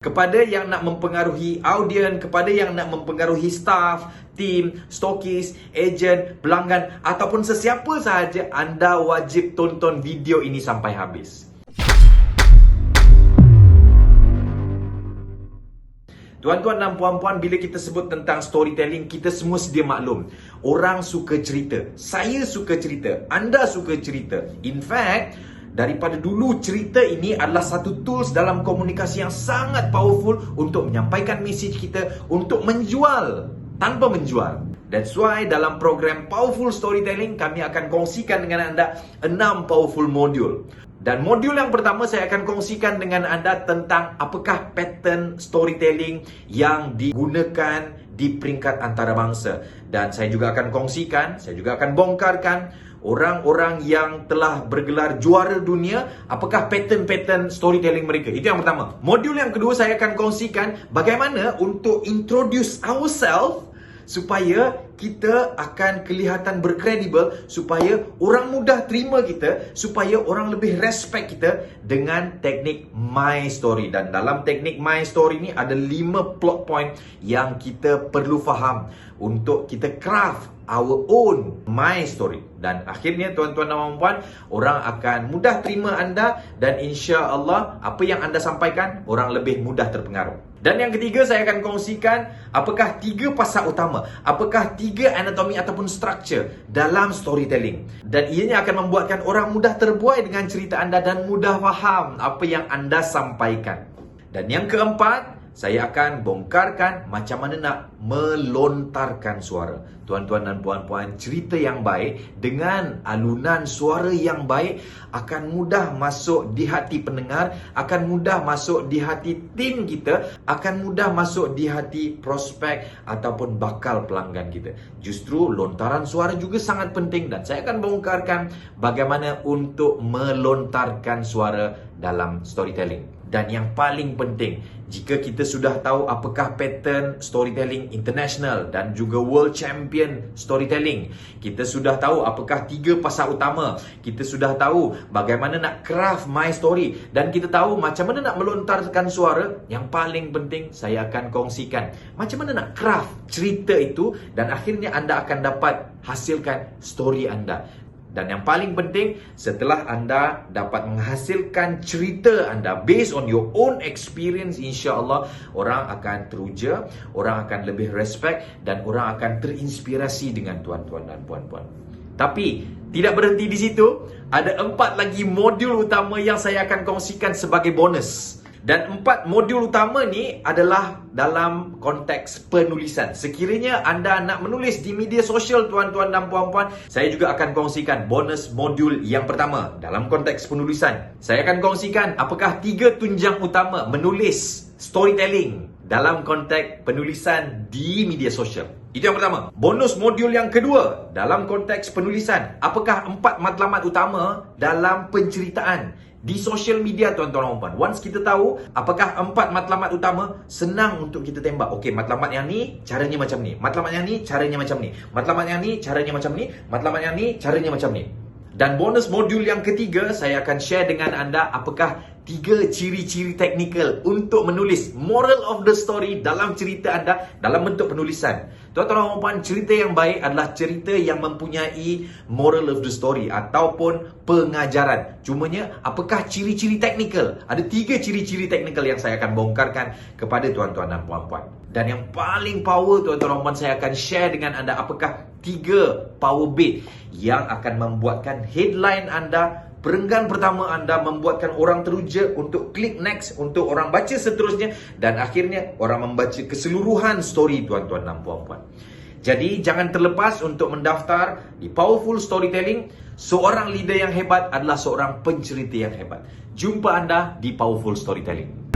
kepada yang nak mempengaruhi audien, kepada yang nak mempengaruhi staff, tim, stokis, ejen, pelanggan ataupun sesiapa sahaja, anda wajib tonton video ini sampai habis. Tuan-tuan dan puan-puan, bila kita sebut tentang storytelling, kita semua sedia maklum. Orang suka cerita. Saya suka cerita. Anda suka cerita. In fact, daripada dulu cerita ini adalah satu tools dalam komunikasi yang sangat powerful untuk menyampaikan mesej kita, untuk menjual tanpa menjual. That's why dalam program Powerful Storytelling, kami akan kongsikan dengan anda 6 powerful modul. Dan modul yang pertama saya akan kongsikan dengan anda tentang apakah pattern storytelling yang digunakan di peringkat antarabangsa. Dan saya juga akan kongsikan, saya juga akan bongkarkan orang-orang yang telah bergelar juara dunia, apakah pattern-pattern storytelling mereka. Itu yang pertama. Modul yang kedua saya akan kongsikan bagaimana untuk introduce ourselves supaya kita akan kelihatan berkredibel, supaya orang mudah terima kita, supaya orang lebih respect kita dengan teknik My Story. Dan dalam teknik My Story ni ada 5 plot point yang kita perlu faham untuk kita craft our own My Story. Dan akhirnya tuan-tuan dan puan, orang akan mudah terima anda dan insya-Allah apa yang anda sampaikan orang lebih mudah terpengaruh. Dan yang ketiga saya akan kongsikan apakah 3 pasal utama, apakah 3 anatomi ataupun structure dalam storytelling. Dan ianya akan membuatkan orang mudah terbuai dengan cerita anda dan mudah faham apa yang anda sampaikan. Dan yang keempat, saya akan bongkarkan macam mana nak melontarkan suara. Tuan-tuan dan puan-puan, cerita yang baik dengan alunan suara yang baik akan mudah masuk di hati pendengar, akan mudah masuk di hati tim kita, akan mudah masuk di hati prospek ataupun bakal pelanggan kita. Justru lontaran suara juga sangat penting dan saya akan bongkarkan bagaimana untuk melontarkan suara dalam storytelling. Dan yang paling penting, jika kita sudah tahu apakah pattern storytelling international dan juga world champion storytelling, kita sudah tahu apakah 3 pasal utama, kita sudah tahu bagaimana nak craft my story, dan kita tahu macam mana nak melontarkan suara, yang paling penting saya akan kongsikan macam mana nak craft cerita itu dan akhirnya anda akan dapat hasilkan story anda. Dan yang paling penting, setelah anda dapat menghasilkan cerita anda based on your own experience, insya-Allah orang akan teruja, orang akan lebih respect dan orang akan terinspirasi dengan tuan-tuan dan puan-puan. Tapi tidak berhenti di situ, ada 4 lagi modul utama yang saya akan kongsikan sebagai bonus. Dan 4 modul utama ni adalah dalam konteks penulisan. Sekiranya anda nak menulis di media sosial tuan-tuan dan puan-puan, saya juga akan kongsikan bonus modul yang pertama dalam konteks penulisan. Saya akan kongsikan apakah 3 tunjang utama menulis storytelling dalam konteks penulisan di media sosial. Itu yang pertama. Bonus modul yang kedua dalam konteks penulisan, apakah 4 matlamat utama dalam penceritaan di social media tuan-tuan dan puan. Once kita tahu apakah 4 matlamat utama, senang untuk kita tembak. Okey, matlamat yang ni caranya macam ni, matlamat yang ni caranya macam ni, matlamat yang ni caranya macam ni, matlamat yang ni caranya macam ni. Dan bonus modul yang ketiga, saya akan share dengan anda apakah 3 ciri-ciri teknikal untuk menulis moral of the story dalam cerita anda dalam bentuk penulisan. Tuan-tuan dan puan, cerita yang baik adalah cerita yang mempunyai moral of the story ataupun pengajaran. Cumanya, apakah ciri-ciri teknikal? Ada 3 ciri-ciri teknikal yang saya akan bongkarkan kepada tuan-tuan dan puan-puan. Dan yang paling power tuan-tuan dan puan, saya akan share dengan anda apakah 3 power beat yang akan membuatkan headline anda, perenggan pertama anda, membuatkan orang teruja untuk klik next, untuk orang baca seterusnya dan akhirnya orang membaca keseluruhan story tuan-tuan dan puan-puan. Jadi jangan terlepas untuk mendaftar di Powerful Storytelling. Seorang leader yang hebat adalah seorang pencerita yang hebat. Jumpa anda di Powerful Storytelling.